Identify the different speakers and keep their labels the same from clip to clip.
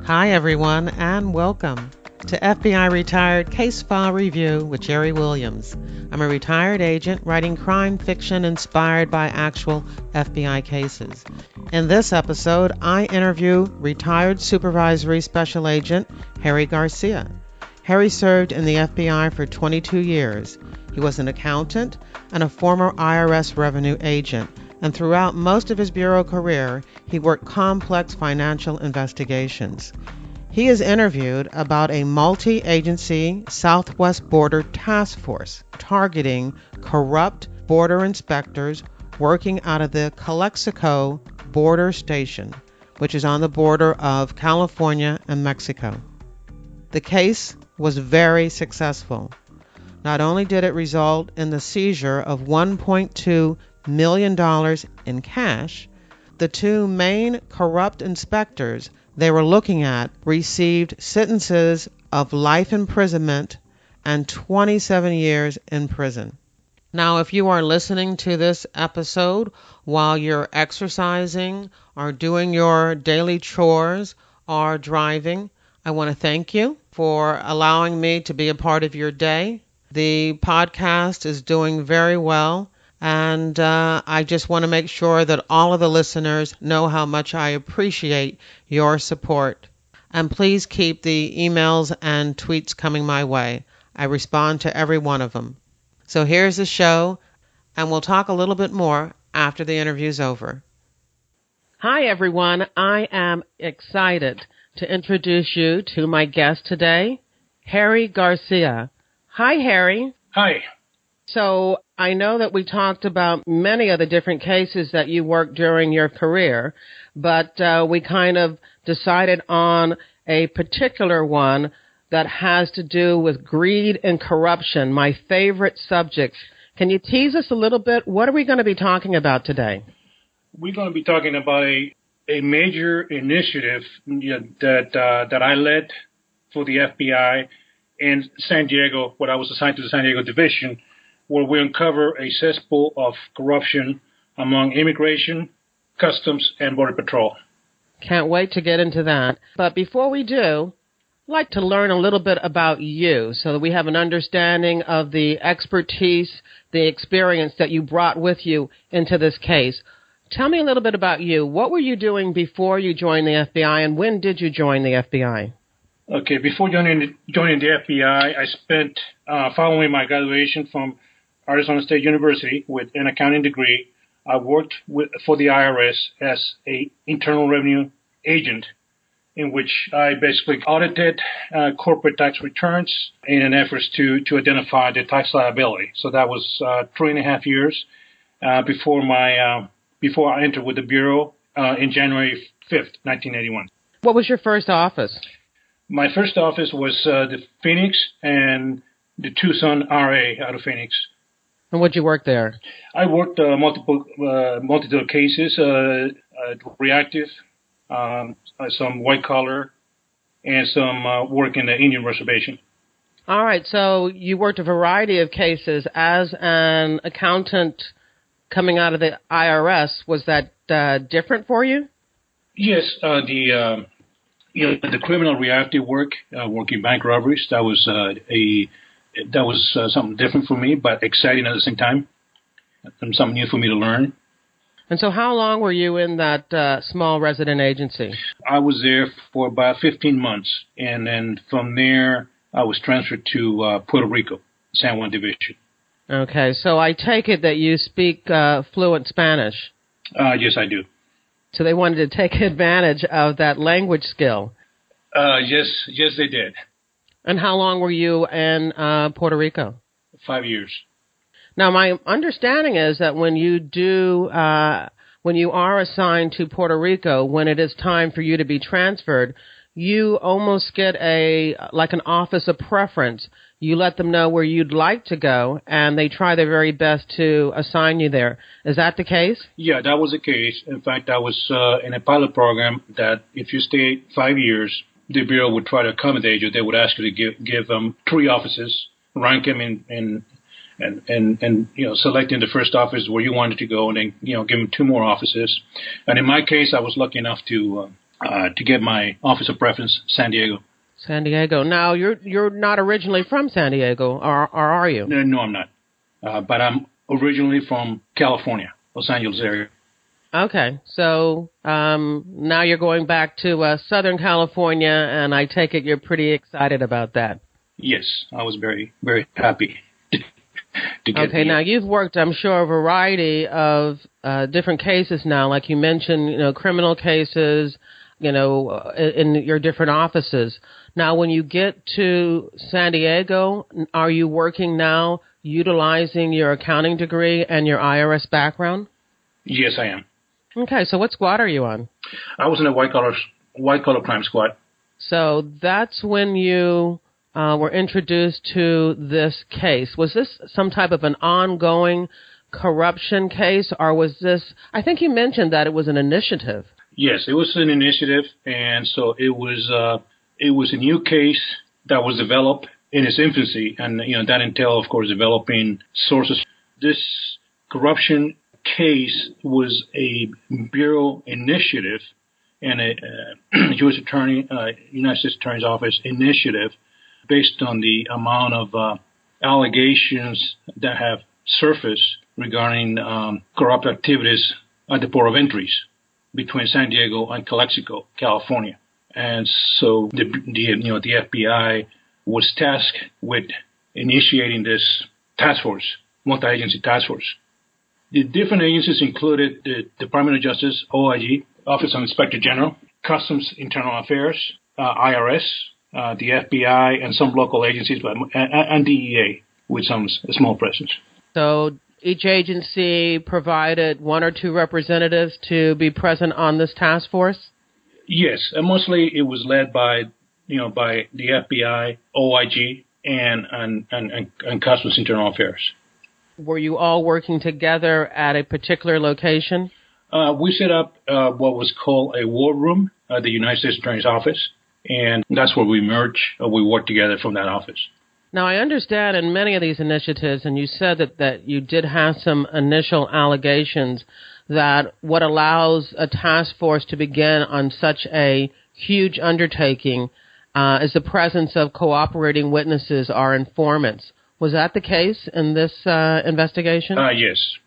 Speaker 1: Hi, everyone, and welcome to FBI Retired Case File Review with Jerry Williams. I'm a retired agent writing crime fiction inspired by actual FBI cases. In this episode, I interview retired Supervisory Special Agent Harry Garcia. Harry served in the FBI for 22 years. He was an accountant and a former IRS revenue agent, and throughout most of his bureau career, he worked complex financial investigations. He is interviewed about a multi-agency Southwest Border Taskforce targeting corrupt border inspectors working out of the Calexico border station, which is on the border of California and Mexico. The case was very successful. Not only did it result in the seizure of $1.2 million in cash, the two main corrupt inspectors they were looking at received sentences of life imprisonment and 27 years in prison. Now, if you are listening to this episode while you're exercising or doing your daily chores or driving, I want to thank you for allowing me to be a part of your day. The podcast is doing very well, and I just want to make sure that all of the listeners know how much I appreciate your support. And please keep the emails and tweets coming my way. I respond to every one of them. So here's the show, and we'll talk a little bit more after the interview's over. Hi, everyone. I am excited to introduce you to my guest today, Harry Garcia. Hi, Harry.
Speaker 2: Hi.
Speaker 1: So I know that we talked about many of the different cases that you worked during your career, but we kind of decided on a particular one that has to do with greed and corruption, my favorite subject. Can you tease us a little bit? What are we going to be talking about today?
Speaker 2: We're going to be talking about a major initiative that I led for the FBI in San Diego, when I was assigned to the San Diego division, where we uncover a cesspool of corruption among immigration, customs, and border patrol.
Speaker 1: Can't wait to get into that. But before we do, I'd like to learn a little bit about you so that we have an understanding of the expertise, the experience that you brought with you into this case. Tell me a little bit about you. What were you doing before you joined the FBI, and when did you join the FBI?
Speaker 2: Okay, before joining the FBI, I spent, following my graduation from Arizona State University with an accounting degree, I worked for the IRS as an internal revenue agent, in which I basically audited corporate tax returns in an effort to identify the tax liability. So that was 3.5 years before I entered with the Bureau in January 5th, 1981.
Speaker 1: What was your first office?
Speaker 2: My first office was the Phoenix and the Tucson RA out of Phoenix.
Speaker 1: And what did you work there?
Speaker 2: I worked multiple cases, reactive, some white collar, and some work in the Indian reservation.
Speaker 1: All right, so you worked a variety of cases as an accountant coming out of the IRS. Was that different for you?
Speaker 2: Yes, the criminal reactive work, working bank robberies, that was something different for me, but exciting at the same time, and something new for me to learn.
Speaker 1: And so how long were you in that small resident agency?
Speaker 2: I was there for about 15 months, and then from there, I was transferred to Puerto Rico, San Juan Division.
Speaker 1: Okay, so I take it that you speak fluent Spanish.
Speaker 2: Yes, I do.
Speaker 1: So they wanted to take advantage of that language skill.
Speaker 2: Yes, they did.
Speaker 1: And how long were you in Puerto Rico?
Speaker 2: 5 years.
Speaker 1: Now, my understanding is that when you are assigned to Puerto Rico, when it is time for you to be transferred, you almost get an office of preference. You let them know where you'd like to go, and they try their very best to assign you there. Is that the case?
Speaker 2: Yeah, that was the case. In fact, I was in a pilot program that if you stay 5 years, the Bureau would try to accommodate you. They would ask you to give them 3 offices, rank them in selecting the first office where you wanted to go, and then give them 2 more offices. And in my case, I was lucky enough to to get my office of preference, San Diego.
Speaker 1: San Diego. Now, you're not originally from San Diego, or are you?
Speaker 2: No, I'm not. But I'm originally from California, Los Angeles area.
Speaker 1: Okay, so now you're going back to Southern California, and I take it you're pretty excited about that.
Speaker 2: Yes, I was very, very happy to get
Speaker 1: Okay, now you've worked, I'm sure, a variety of different cases now, like you mentioned, criminal cases, in your different offices. Now, when you get to San Diego, are you working now utilizing your accounting degree and your IRS background?
Speaker 2: Yes, I am.
Speaker 1: Okay, so what squad are you on?
Speaker 2: I was in a white collar crime squad.
Speaker 1: So that's when you were introduced to this case. Was this some type of an ongoing corruption case, or was this, I think you mentioned that it was an initiative.
Speaker 2: Yes, it was an initiative, and so it was a new case that was developed in its infancy, and that entailed, of course, developing sources. This corruption case was a bureau initiative and a U.S. United States Attorney's Office initiative based on the amount of allegations that have surfaced regarding corrupt activities at the port of entries between San Diego and Calexico, California. And so the FBI was tasked with initiating this task force, multi-agency task force. The different agencies included the Department of Justice, OIG, Office of Inspector General, Customs Internal Affairs, IRS, the FBI, and some local agencies, and DEA with some small presence. So
Speaker 1: each agency provided one or two representatives to be present on this task force?
Speaker 2: Yes, and mostly it was led by the FBI, OIG, and Customs Internal Affairs.
Speaker 1: Were you all working together at a particular location?
Speaker 2: We set up what was called a war room at the United States Attorney's Office, and that's where we merged. We worked together from that office.
Speaker 1: Now, I understand in many of these initiatives, and you said that you did have some initial allegations that what allows a task force to begin on such a huge undertaking is the presence of cooperating witnesses or informants. Was that the case in this investigation?
Speaker 2: Yes.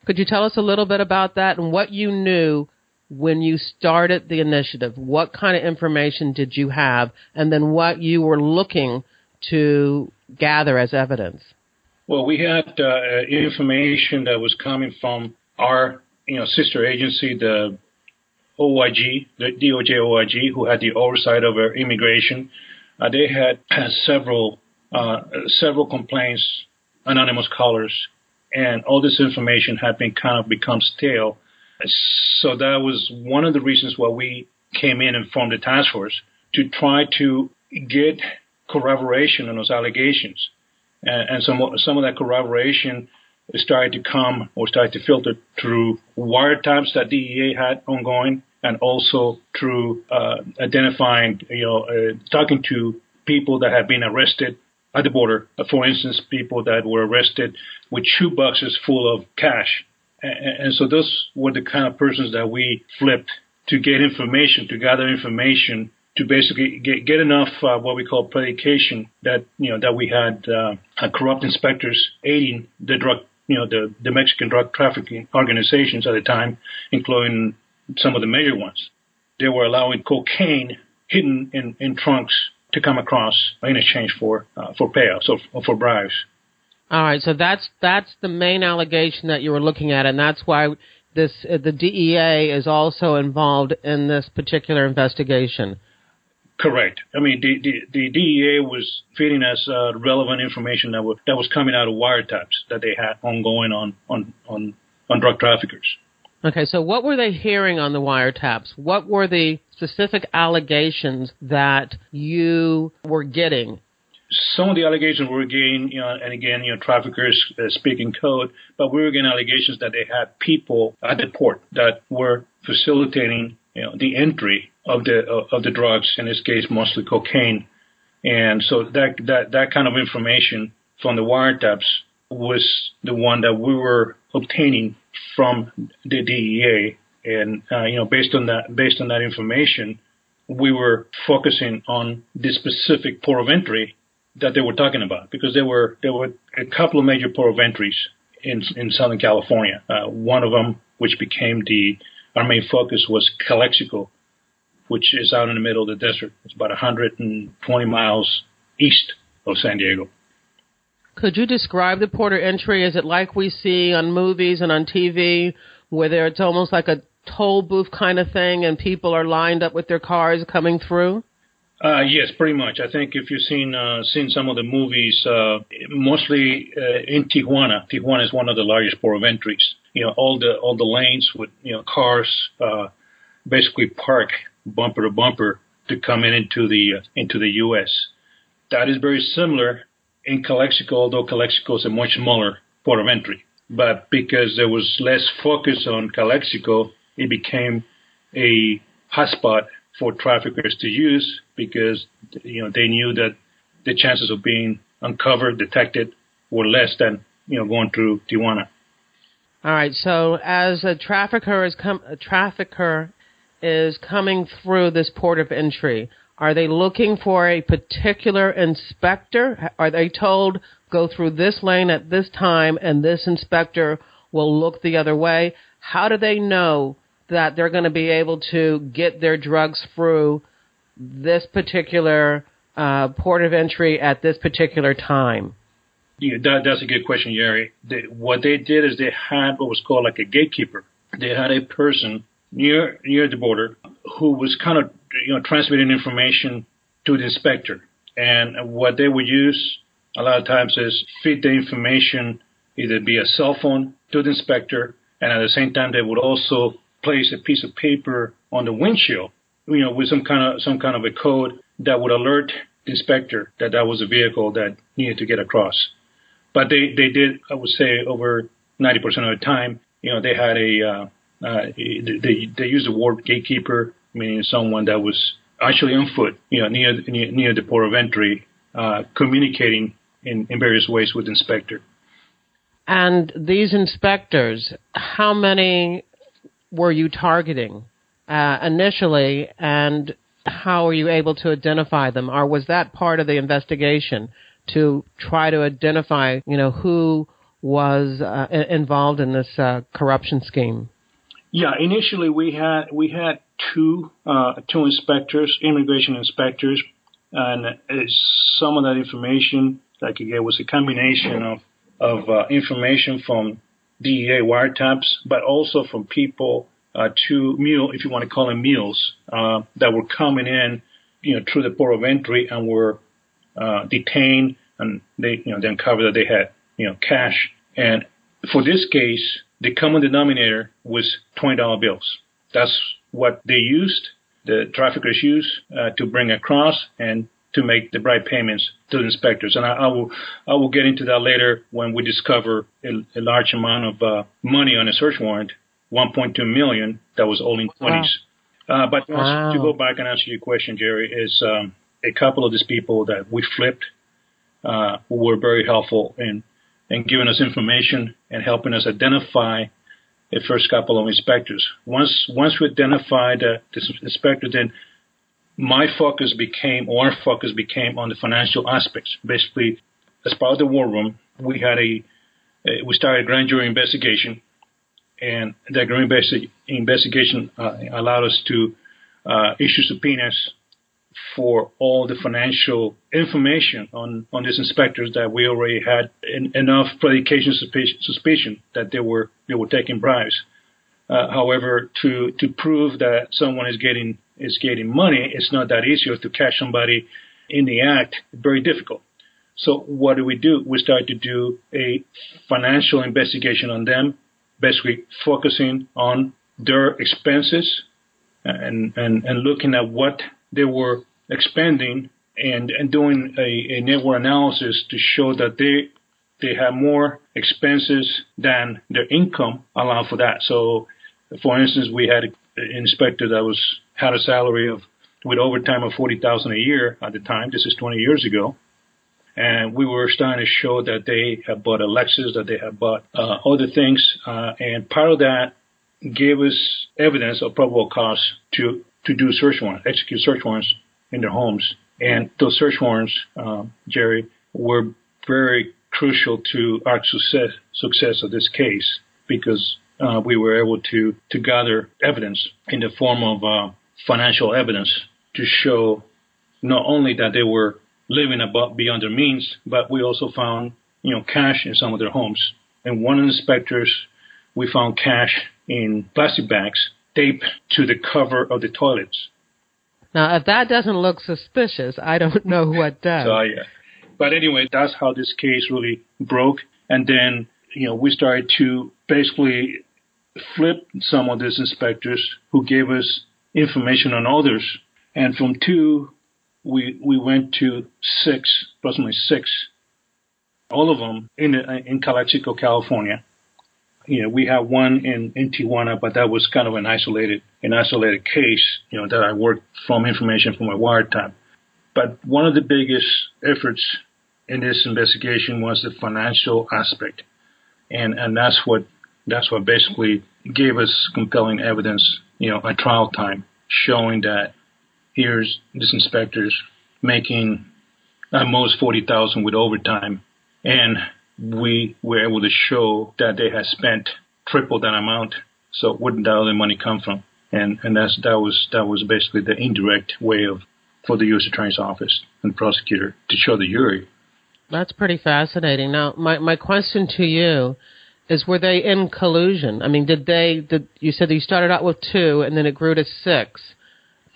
Speaker 1: Could you tell us a little bit about that and what you knew when you started the initiative? What kind of information did you have, and then what you were looking to gather as evidence?
Speaker 2: Well, we had information that was coming from our sister agency, the OIG, the DOJ OIG, who had the oversight over immigration. They had several complaints, anonymous callers, and all this information had become stale. So that was one of the reasons why we came in and formed the task force, to try to get corroboration on those allegations. And some of that corroboration started to filter through wiretaps that DEA had ongoing, and also through identifying, talking to people that had been arrested at the border. For instance, people that were arrested with shoeboxes full of cash. And so those were the kind of persons that we flipped to get information, to gather information, to basically get enough what we call predication that that we had corrupt inspectors aiding the the Mexican drug trafficking organizations at the time, including some of the major ones. They were allowing cocaine hidden in trunks to come across in exchange for payouts or for bribes.
Speaker 1: All right, so that's the main allegation that you were looking at, and that's why the DEA is also involved in this particular investigation.
Speaker 2: Correct. I mean, the DEA was feeding us relevant information that was coming out of wiretaps that they had ongoing on drug traffickers.
Speaker 1: Okay, so what were they hearing on the wiretaps? What were the specific allegations that you were getting?
Speaker 2: Some of the allegations we were getting, and again, traffickers speaking code, but we were getting allegations that they had people at the port that were facilitating, the entry of the drugs, in this case, mostly cocaine. And so that kind of information from the wiretaps was the one that we were obtaining from the DEA. And, based on that information, we were focusing on the specific port of entry that they were talking about, because there were a couple of major port of entries in Southern California. One of them, which became our main focus, was Calexico, which is out in the middle of the desert. It's about 120 miles east of San Diego.
Speaker 1: Could you describe the port of entry? Is it like we see on movies and on TV, where it's almost like a toll booth kind of thing and people are lined up with their cars coming through?
Speaker 2: Yes, pretty much. I think if you've seen some of the movies, mostly in Tijuana. Tijuana is one of the largest port of entries. All the lanes with cars basically park bumper to bumper to come into the U.S. That is very similar in Calexico, although Calexico is a much smaller port of entry. But because there was less focus on Calexico, it became a hotspot for traffickers to use, because they knew that the chances of being uncovered, detected, were less than going through Tijuana.
Speaker 1: All right. So as a trafficker is coming through this port of entry, are they looking for a particular inspector? Are they told, go through this lane at this time and this inspector will look the other way? How do they know that they're going to be able to get their drugs through this particular port of entry at this particular time?
Speaker 2: Yeah, that's a good question, Jerry. What they did is they had what was called like a gatekeeper. They had a person near the border who was kind of transmitting information to the inspector. And what they would use a lot of times is feed the information either via cell phone to the inspector, and at the same time they would also place a piece of paper on the windshield, with some kind of a code that would alert the inspector that was a vehicle that needed to get across. But they did, I would say, over 90% of the time, they had they used the word gatekeeper, meaning someone that was actually on foot, near the port of entry, communicating in various ways with the inspector.
Speaker 1: And these inspectors, how many were you targeting initially, and how were you able to identify them? Or was that part of the investigation to try to identify, who was involved in this corruption scheme?
Speaker 2: Yeah, initially we had two inspectors, immigration inspectors, and some of that information that I could get was a combination of information from DEA wiretaps, but also from people if you want to call them mules, that were coming in, through the port of entry and were detained, and they uncovered that they had cash. And for this case, the common denominator was $20 bills. That's what they used, the traffickers used, to bring across and to make the bribe payments to the inspectors. And I will get into that later when we discover a large amount of money on a search warrant, $1.2 million, that was all in 20s. Wow. But to go back and answer your question, Jerry, is a couple of these people that we flipped who were very helpful in giving us information and helping us identify the first couple of inspectors. Once we identified this inspector, then our focus became on the financial aspects. Basically, as part of the war room, we started a grand jury investigation, and that grand investigation allowed us to issue subpoenas for all the financial information on these inspectors that we already had enough predication suspicion that they were taking bribes. However, to prove that someone is getting money, it's not that easy, or to catch somebody in the act, very difficult. So what do? We started to do a financial investigation on them, basically focusing on their expenses and looking at what they were expending and doing a network analysis to show that they have more expenses than their income allowed for that. So, for instance, we had an inspector that had a salary with overtime of $40,000 a year at the time. This is 20 years ago. And we were starting to show that they had bought a Lexus, that they had bought other things. And part of that gave us evidence of probable cause to to do search warrants, execute search warrants in their homes. And those search warrants, Jerry, were very crucial to our success of this case because we were able to gather evidence in the form of financial evidence to show not only that they were living beyond their means, but we also found, cash in some of their homes. And one of the inspectors, we found cash in plastic bags taped to the cover of the toilets.
Speaker 1: Now, if that doesn't look suspicious, I don't know what does.
Speaker 2: Yeah. But anyway, that's how this case really broke. And then, we started to basically flip some of these inspectors who gave us information on others. And from 2, we went to 6, approximately 6, all of them in Calexico, California. We have one in Tijuana, but that was kind of an isolated case, that I worked from information from my wiretap. But one of the biggest efforts in this investigation was the financial aspect. And that's what basically gave us compelling evidence, at trial time, showing that here's these inspectors making at most $40,000 with overtime, and we were able to show that they had spent triple that amount. So where did that other money come from? And that was basically the indirect way for the U.S. Attorney's Office and prosecutor to show the jury.
Speaker 1: That's pretty fascinating. Now, my question to you is, were they in collusion? I mean, you said that you started out with 2 and then it grew to 6.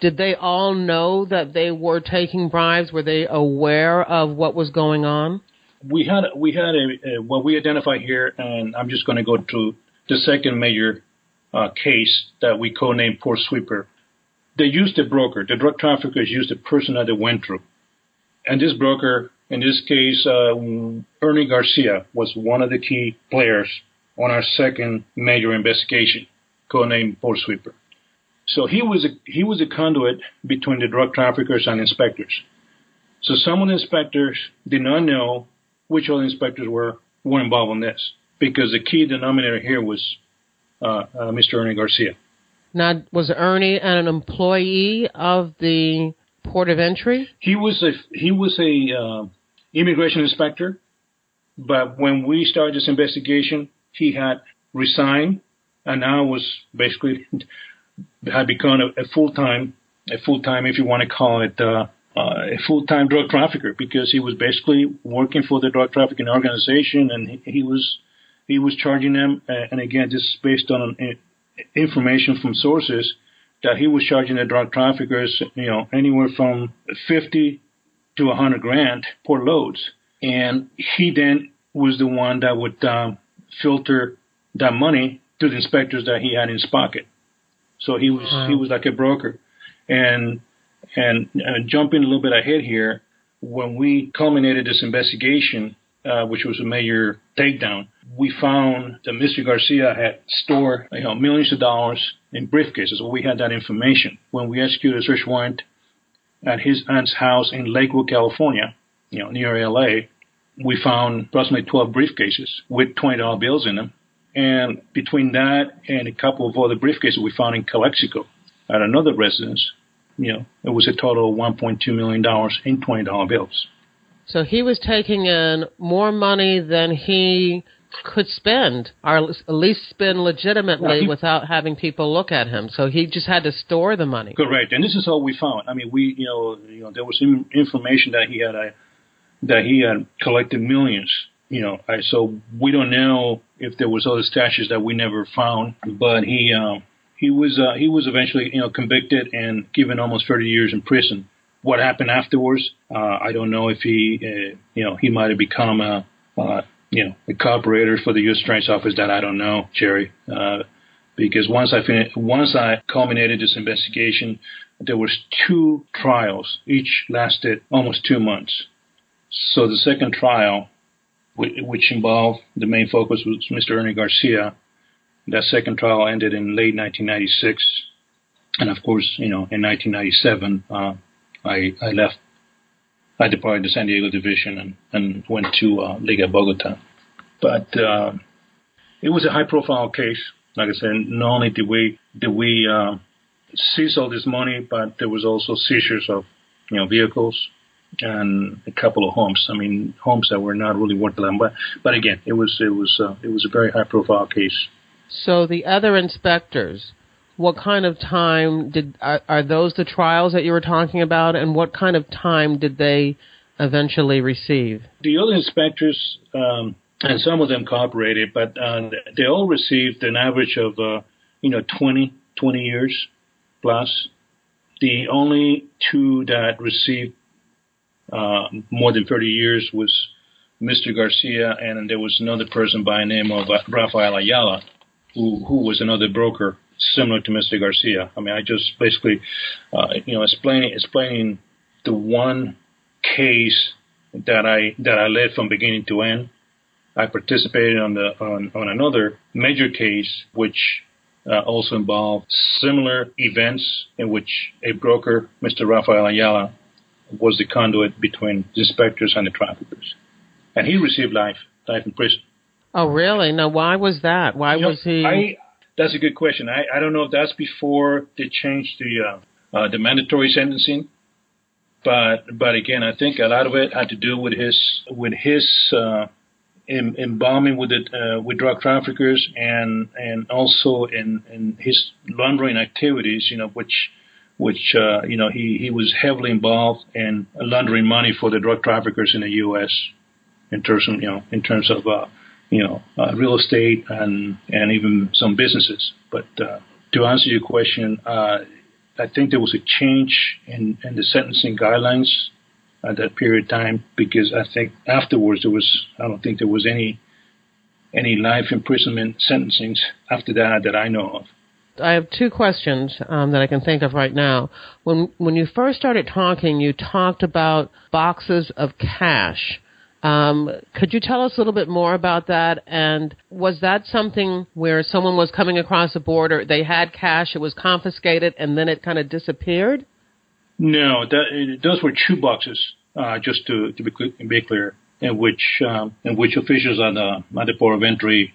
Speaker 1: Did they all know that they were taking bribes? Were they aware of what was going on?
Speaker 2: We had what we identified here, and I'm just going to go to the second major case that we codenamed Poor Sweeper. They used a broker. The drug traffickers used a person that they went through. And this broker, in this case, Ernie Garcia, was one of the key players on our second major investigation, codenamed Poor Sweeper. So he was a conduit between the drug traffickers and inspectors. So some of the inspectors did not know which other inspectors were involved in this, because the key denominator here was Mr. Ernie Garcia.
Speaker 1: Now, was Ernie an employee of the port of entry?
Speaker 2: He was a immigration inspector, but when we started this investigation, he had resigned and now was basically had become a full-time, if you want to call it, a full-time drug trafficker, because he was basically working for the drug trafficking organization, and he was charging them. And again, this is based on information from sources that he was charging the drug traffickers, anywhere from 50 to $100,000 per loads. And he then was the one that would filter that money to the inspectors that he had in his pocket. So he was like a broker. And jumping a little bit ahead here, when we culminated this investigation, which was a major takedown, we found that Mr. Garcia had stored millions of dollars in briefcases. Well, we had that information. When we executed a search warrant at his aunt's house in Lakewood, California, near L.A., we found approximately 12 briefcases with $20 bills in them. And between that and a couple of other briefcases we found in Calexico at another residence, it was a total of $1.2 million in $20 bills.
Speaker 1: So he was taking in more money than he could spend, or at least spend legitimately without having people look at him. So he just had to store the money.
Speaker 2: Correct. And this is all we found. I mean, there was some information that he had collected millions. So we don't know if there was other stashes that we never found, but he was eventually convicted and given almost 30 years in prison. What happened afterwards, I don't know. If he might have become a cooperator for the U.S. Attorney's Office. That I don't know, Jerry, because once I culminated this investigation, there was 2 trials. Each lasted almost 2 months. So the second trial, which involved, the main focus was Mr. Ernie Garcia. That second trial ended in late 1996. And of course, in 1997, I left. I departed the San Diego division and went to Liga Bogota. But it was a high-profile case. Like I said, not only did we seized all this money, but there was also seizures of, vehicles and a couple of homes. I mean, homes that were not really worth the land. But again, it was a very high-profile case.
Speaker 1: So the other inspectors, what kind of time are those the trials that you were talking about, and what kind of time did they eventually receive?
Speaker 2: The other inspectors, and some of them cooperated, but they all received an average of 20 years plus. The only two that received more than 30 years was Mr. Garcia, and there was another person by the name of Rafael Ayala, who was another broker similar to Mr. Garcia. I mean, I just basically, explaining the one case that I led from beginning to end. I participated on another major case, which also involved similar events in which a broker, Mr. Rafael Ayala, was the conduit between the inspectors and the traffickers. And he received life in prison.
Speaker 1: Oh, really? Now, why was that? Why was he?
Speaker 2: That's a good question. I don't know if that's before they changed the mandatory sentencing. But again, I think a lot of it had to do with his involvement with drug traffickers and also in his laundering activities, which he was heavily involved in laundering money for the drug traffickers in the U.S. in terms of real estate and even some businesses. But to answer your question, I think there was a change in the sentencing guidelines at that period of time, because I think afterwards I don't think there was any life imprisonment sentencings after that I know of.
Speaker 1: I have two questions that I can think of right now. When you first started talking, you talked about boxes of cash. Could you tell us a little bit more about that? And was that something where someone was coming across the border, they had cash, it was confiscated, and then it kind of disappeared? No,
Speaker 2: those were shoe boxes, just to be clear, in which officials at the port of entry,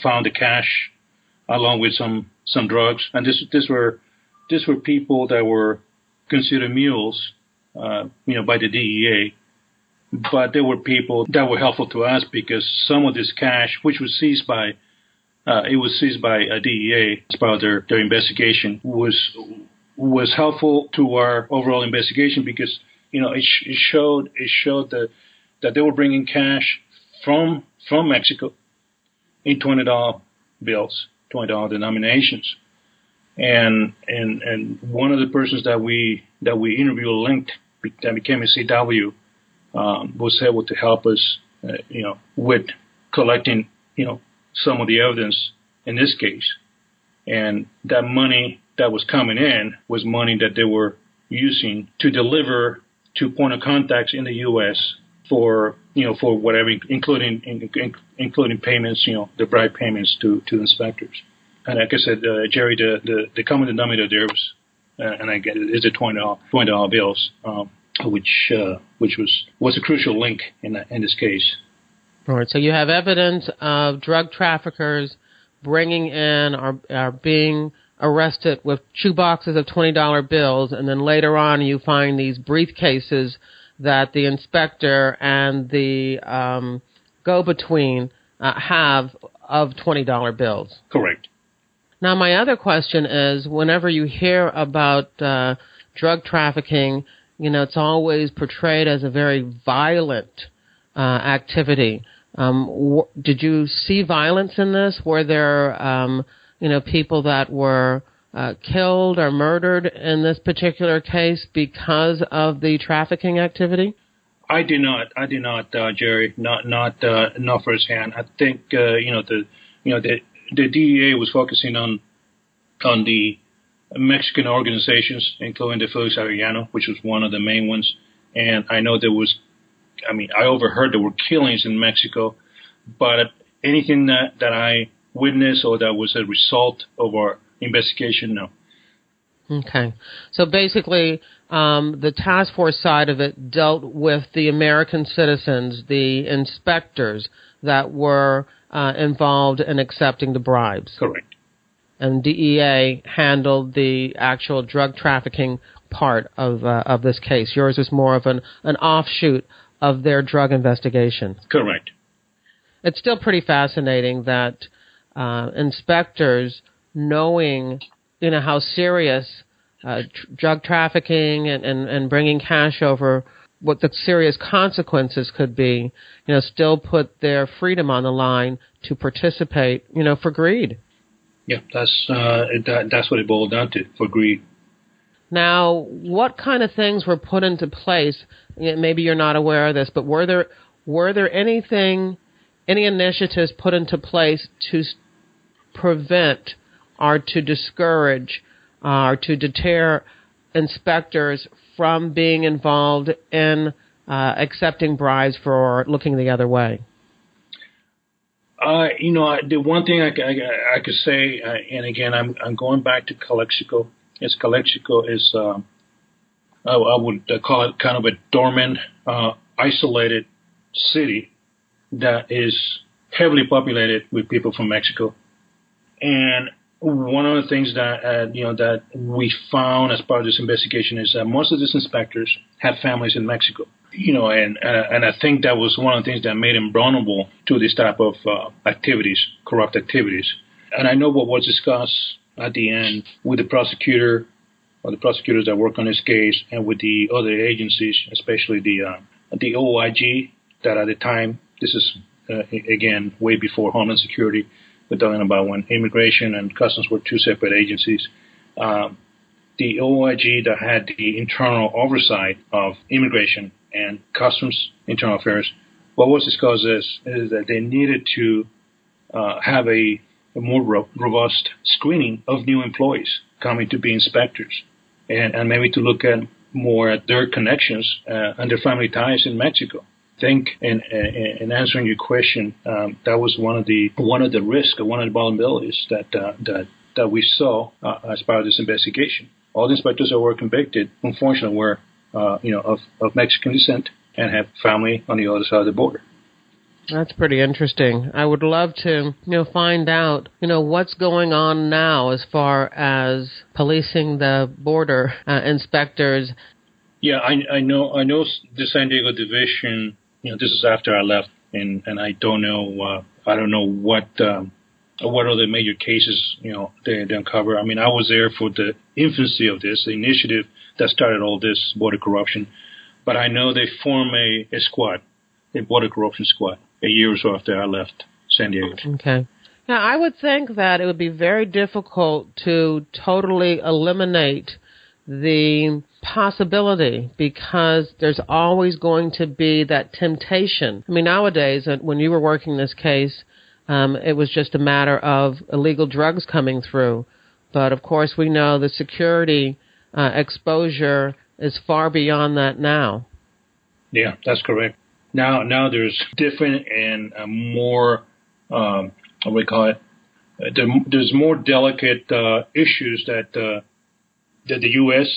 Speaker 2: found the cash along with some drugs, and these were people that were considered mules, by the DEA. But there were people that were helpful to us because some of this cash, which was seized by a DEA as part of their investigation, was helpful to our overall investigation because it showed that they were bringing cash from Mexico in $20 bills, $20 denominations, and one of the persons that we interviewed linked that became a CW. Was able to help us, with collecting, some of the evidence in this case. And that money that was coming in was money that they were using to deliver to point of contacts in the U.S. for whatever, including payments, the bribe payments to the And like I said, Jerry, the common denominator there was, and I get it, is the $20 bills. Which was a crucial link in this case.
Speaker 1: All right. So you have evidence of drug traffickers bringing in or being arrested with shoeboxes of $20 bills, and then later on you find these briefcases that the inspector and the go-between have of $20 bills.
Speaker 2: Correct.
Speaker 1: Now, my other question is, whenever you hear about drug trafficking, it's always portrayed as a very violent activity. Did you see violence in this? Were there, people that were killed or murdered in this particular case because of the trafficking activity?
Speaker 2: I did not, Jerry. Not firsthand. I think the DEA was focusing on the Mexican organizations, including the Felix Arellano, which was one of the main ones. And I know I overheard there were killings in Mexico, but anything that I witnessed or that was a result of our investigation, no.
Speaker 1: Okay. So basically, the task force side of it dealt with the American citizens, the inspectors that were involved in accepting the bribes.
Speaker 2: Correct.
Speaker 1: and DEA handled the actual drug trafficking part of this case. Yours is more of an offshoot of their drug investigation.
Speaker 2: Correct.
Speaker 1: It's still pretty fascinating that inspectors, knowing how serious drug trafficking and bringing cash over, what the serious consequences could be, still put their freedom on the line to participate, for greed.
Speaker 2: Yeah, that's what it boiled down to, for greed.
Speaker 1: Now, what kind of things were put into place? Maybe you're not aware of this, but were there any initiatives put into place to prevent or to discourage or to deter inspectors from being involved in accepting bribes for looking the other way?
Speaker 2: The one thing I could say, and again, I'm going back to Calexico. Calexico is, I would call it kind of a dormant, isolated city that is heavily populated with people from Mexico. And one of the things that we found as part of this investigation is that most of these inspectors have families in Mexico. And I think that was one of the things that made them vulnerable to this type of activities, corrupt activities. And I know what was discussed at the end with the prosecutor or the prosecutors that work on this case and with the other agencies, especially the OIG, that at the time, this is, again, way before Homeland Security. We're talking about when immigration and customs were two separate agencies. The OIG that had the internal oversight of immigration and customs internal affairs, what was discussed is that they needed to have a more robust screening of new employees coming to be inspectors, and maybe to look at more at their connections and their family ties in Mexico. I think in answering your question, that was one of the risks, one of the vulnerabilities that we saw as part of this investigation. All the inspectors that were convicted, unfortunately, were of Mexican descent and have family on the other side of the border.
Speaker 1: That's pretty interesting. I would love to, find out, what's going on now as far as policing the border inspectors.
Speaker 2: Yeah, I know the San Diego division. This is after I left, and I don't know what other major cases they uncover. I mean, I was there for the infancy of this, the initiative that started all this border corruption, but I know they form a squad, a border corruption squad, a year or so after I left San Diego.
Speaker 1: Okay. Now, I would think that it would be very difficult to totally eliminate the possibility, because there's always going to be that temptation. I mean, nowadays, when you were working this case, it was just a matter of illegal drugs coming through. But, of course, we know the security exposure is far beyond that now.
Speaker 2: Yeah, that's correct. Now there's different and more, what do we call it? There's more delicate issues that the U.S.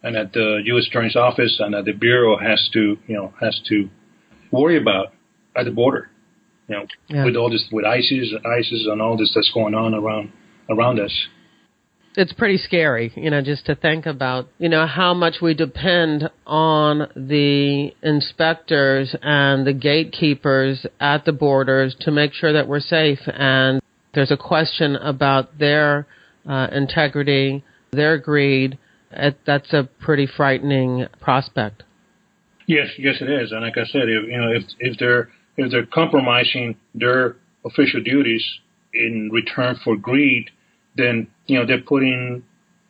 Speaker 2: and that the U.S. Attorney's Office and that the Bureau has to worry about at the border. With all this, with ISIS and all this that's going on around us.
Speaker 1: It's pretty scary, just to think about, how much we depend on the inspectors and the gatekeepers at the borders to make sure that we're safe. And there's a question about their integrity, their greed. That's a pretty frightening prospect.
Speaker 2: Yes, it is. And like I said, if they're compromising their official duties in return for greed, then they're putting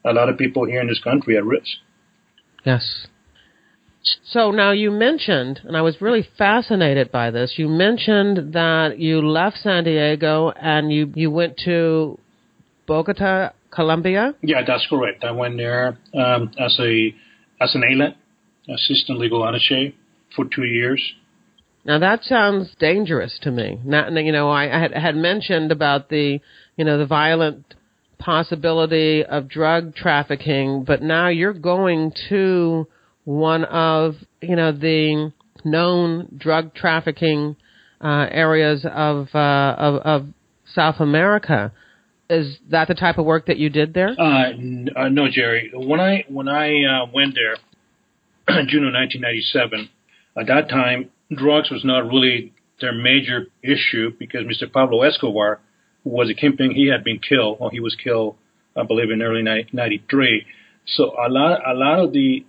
Speaker 2: a lot of people here in this country at risk.
Speaker 1: Yes. So now you mentioned, and I was really fascinated by this, you mentioned that you left San Diego and you went to Bogota, Colombia?
Speaker 2: Yeah, that's correct. I went there as an ALAT, assistant legal attaché, for 2 years.
Speaker 1: Now that sounds dangerous to me. I had mentioned about the violent possibility of drug trafficking, but now you're going to one of the known drug trafficking areas of South America. Is that the type of work that you did there?
Speaker 2: No, Jerry. When I went there, June of 1997, at that time, drugs was not really their major issue because Mr. Pablo Escobar, who was a kingpin, he had been killed, or he was killed, I believe, in early '93. So a lot of the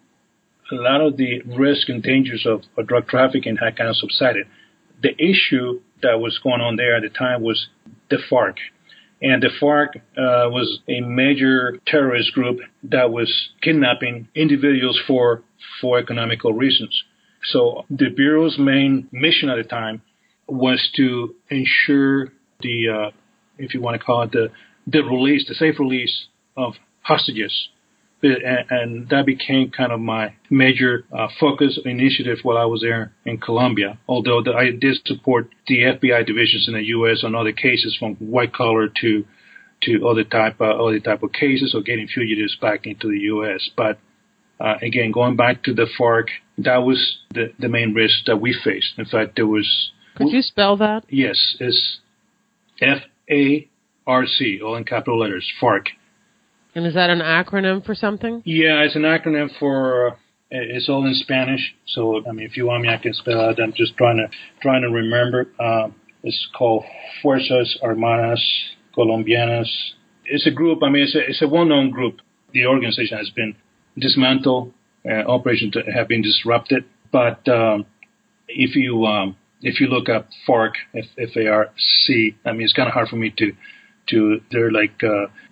Speaker 2: risk and dangers of drug trafficking had kind of subsided. The issue that was going on there at the time was the FARC. And the FARC was a major terrorist group that was kidnapping individuals for economical reasons. So the Bureau's main mission at the time was to ensure the, if you want to call it, the safe release of hostages. And that became kind of my major focus initiative while I was there in Colombia. Although I did support the FBI divisions in the U.S. on other cases, from white collar to other type of cases, or getting fugitives back into the U.S. But again, going back to the FARC, that was the main risk that we faced. In fact, there was.
Speaker 1: Could you spell that?
Speaker 2: Yes, it's FARC, all in capital letters, FARC.
Speaker 1: And is that an acronym for something?
Speaker 2: Yeah, it's an acronym for. It's all in Spanish. So I mean, if you want me, I can spell it. I'm just trying to remember. It's called Fuerzas Armadas Colombianas. It's a group. I mean, it's a well-known group. The organization has been dismantled. Operations have been disrupted. But if you look up FARC, F-A-R-C, I mean, it's kind of hard for me to they're like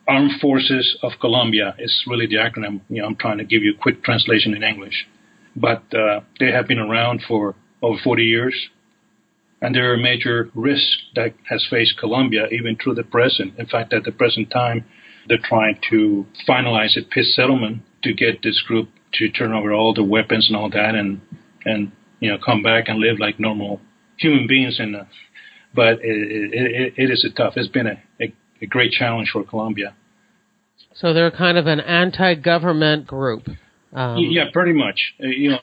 Speaker 2: Armed Forces of Colombia. It's really the acronym. I'm trying to give you a quick translation in English. But they have been around for over 40 years. And there are major risks that has faced Colombia even through the present. In fact, at the present time, they're trying to finalize a peace settlement to get this group to turn over all the weapons and all that and come back and live like normal human beings. But it is it's been a great challenge for Colombia.
Speaker 1: So they're kind of an anti-government group.
Speaker 2: Yeah, pretty much.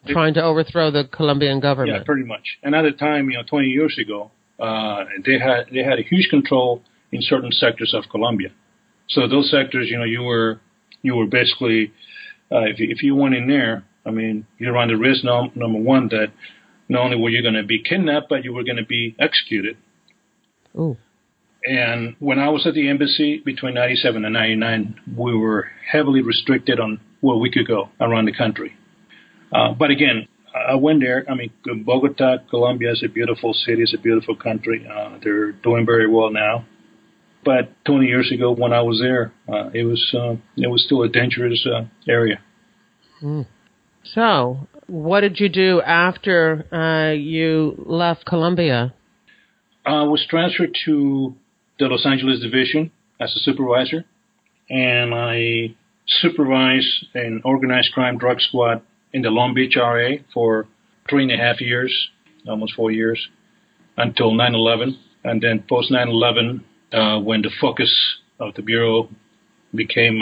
Speaker 1: Trying to overthrow the Colombian government.
Speaker 2: Yeah, pretty much. And at the time, 20 years ago, they had a huge control in certain sectors of Colombia. So those sectors, you were basically, if you went in there, I mean, you run the risk, number one, that not only were you going to be kidnapped, but you were going to be executed.
Speaker 1: Ooh.
Speaker 2: And when I was at the embassy between 97 and 99, we were heavily restricted on where we could go around the country. But again, I went there. I mean, Bogota, Colombia is a beautiful city. It's a beautiful country. They're doing very well now. But 20 years ago, when I was there, it was still a dangerous area.
Speaker 1: Mm. So, what did you do after you left Colombia?
Speaker 2: I was transferred to the Los Angeles division as a supervisor, and I supervised an organized crime drug squad in the Long Beach RA for 3.5 years, almost 4 years, until 9/11. And then post 9/11, when the focus of the Bureau became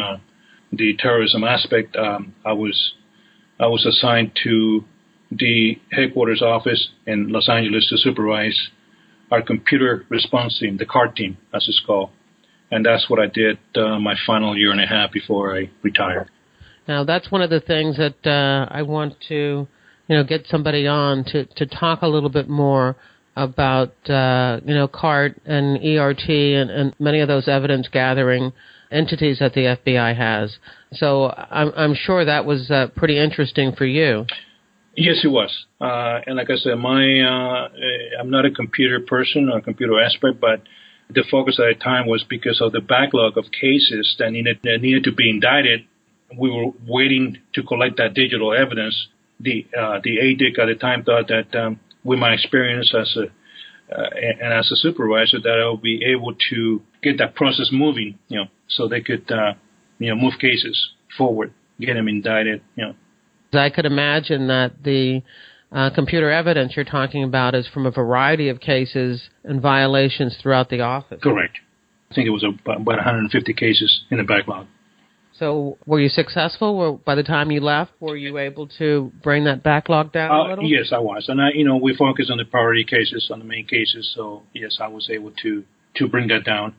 Speaker 2: the terrorism aspect, I was assigned to the headquarters office in Los Angeles to supervise our computer response team, the CART team, as it's called. And that's what I did my final 1.5 years before I retired.
Speaker 1: Now, that's one of the things that I want to, get somebody on to talk a little bit more about, CART and ERT and many of those evidence-gathering entities that the FBI has. So I'm sure that was pretty interesting for you.
Speaker 2: Yes, it was. And like I said, I'm not a computer person or a computer expert, but the focus at the time was because of the backlog of cases that needed to be indicted. We were waiting to collect that digital evidence. The ADIC at the time thought that with my experience as a supervisor, that I would be able to get that process moving, so they could, move cases forward, get them indicted,
Speaker 1: I could imagine that the computer evidence you're talking about is from a variety of cases and violations throughout the office.
Speaker 2: Correct. I think it was about 150 cases in the backlog.
Speaker 1: So were you successful? By the time you left, were you able to bring that backlog down a little?
Speaker 2: Yes, I was. And, we focused on the priority cases, on the main cases. So, yes, I was able to bring that down.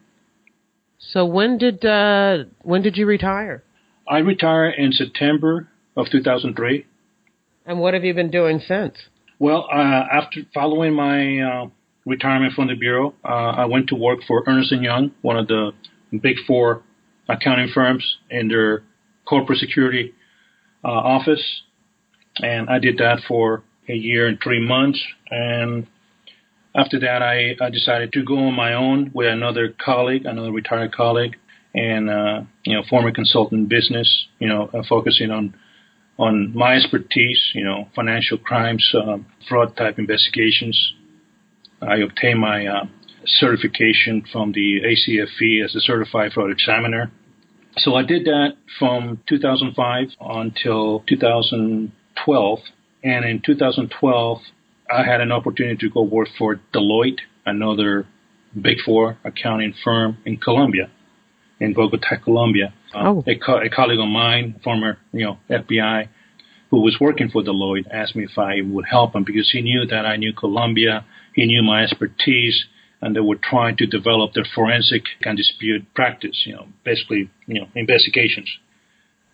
Speaker 1: So when did you retire?
Speaker 2: I retired in September of 2003.
Speaker 1: And what have you been doing since?
Speaker 2: Well, after following my retirement from the Bureau, I went to work for Ernst & Young, one of the big four accounting firms in their corporate security office. And I did that for a year and 3 months. And after that, I decided to go on my own with another retired colleague, and former consultant business, focusing on my expertise, financial crimes, fraud type investigations. I obtained my certification from the ACFE as a certified fraud examiner. So I did that from 2005 until 2012. And in 2012, I had an opportunity to go work for Deloitte, another big four accounting firm in Colombia, in Bogota, Colombia. A colleague of mine, former FBI, who was working for Deloitte, asked me if I would help him because he knew that I knew Colombia, he knew my expertise, and they were trying to develop their forensic and dispute practice, basically, investigations.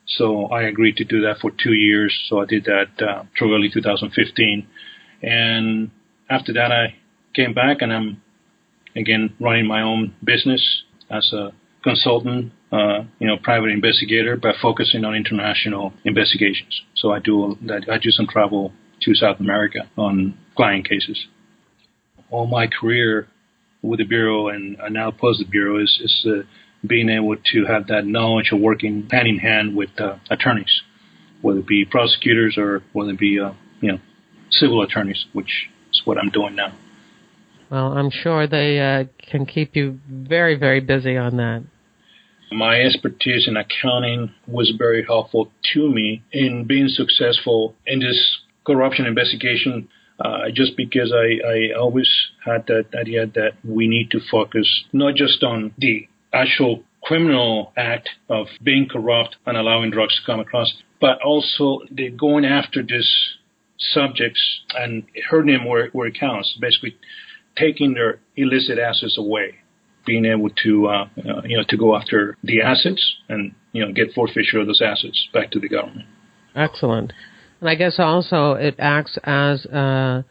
Speaker 2: So I agreed to do that for 2 years. So I did that through early 2015. And after that, I came back, and I'm, again, running my own business as a consultant, private investigator, but focusing on international investigations. So I do some travel to South America on client cases. All my career with the Bureau and now post the Bureau is being able to have that knowledge of working hand in hand with attorneys, whether it be prosecutors or whether it be civil attorneys, which is what I'm doing now.
Speaker 1: Well, I'm sure they can keep you very, very busy on that.
Speaker 2: My expertise in accounting was very helpful to me in being successful in this corruption investigation, just because I always had that idea that we need to focus not just on the actual criminal act of being corrupt and allowing drugs to come across, but also the going after these subjects and hurting them where it counts, basically taking their illicit assets away, being able to to go after the assets and get forfeiture of those assets back to the government.
Speaker 1: Excellent. And I guess also it acts as a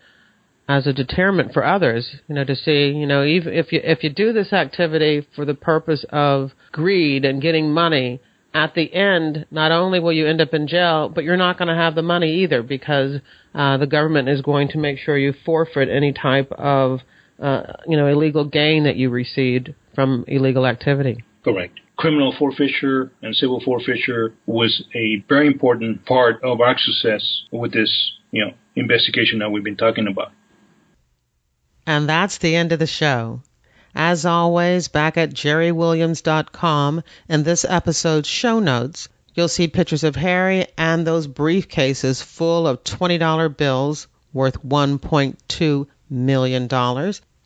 Speaker 1: deterrent for others, to see, even if you do this activity for the purpose of greed and getting money, at the end, not only will you end up in jail, but you're not going to have the money either, because the government is going to make sure you forfeit any type of illegal gain that you received from illegal activity.
Speaker 2: Correct. Criminal forfeiture and civil forfeiture was a very important part of our success with this, investigation that we've been talking about.
Speaker 1: And that's the end of the show. As always, back at jerrywilliams.com in this episode's show notes, you'll see pictures of Harry and those briefcases full of $20 bills worth $1.2 million.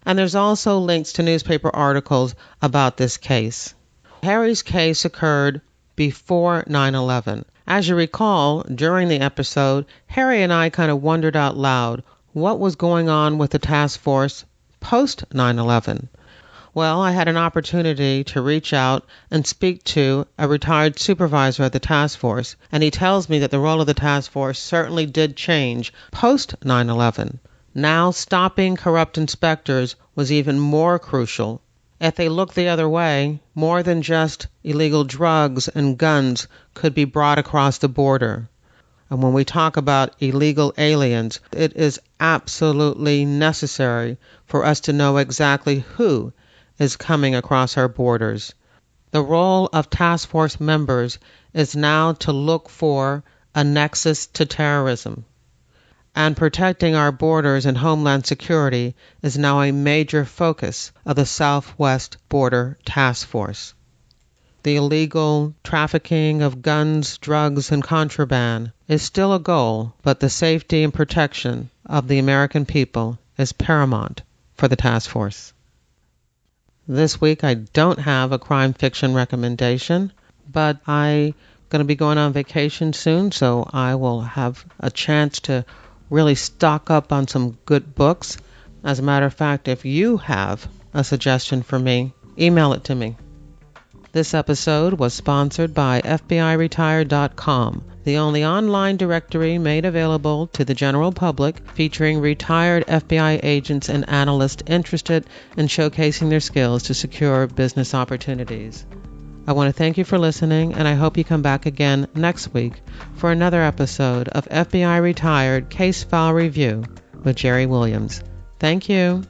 Speaker 1: And there's also links to newspaper articles about this case. Harry's case occurred before 9/11. As you recall, during the episode, Harry and I kind of wondered out loud what was going on with the task force post 9/11. Well, I had an opportunity to reach out and speak to a retired supervisor at the task force, and he tells me that the role of the task force certainly did change post 9/11. Now, stopping corrupt inspectors was even more crucial. If they looked the other way, more than just illegal drugs and guns could be brought across the border. And when we talk about illegal aliens, it is absolutely necessary for us to know exactly who is coming across our borders. The role of task force members is now to look for a nexus to terrorism. And protecting our borders and homeland security is now a major focus of the Southwest Border Taskforce. The illegal trafficking of guns, drugs, and contraband is still a goal, but the safety and protection of the American people is paramount for the task force. This week I don't have a crime fiction recommendation, but I'm going to be going on vacation soon, so I will have a chance to really stock up on some good books. As a matter of fact, if you have a suggestion for me, email it to me. This episode was sponsored by FBIRetired.com, the only online directory made available to the general public featuring retired FBI agents and analysts interested in showcasing their skills to secure business opportunities. I want to thank you for listening, and I hope you come back again next week for another episode of FBI Retired Case File Review with Jerry Williams. Thank you.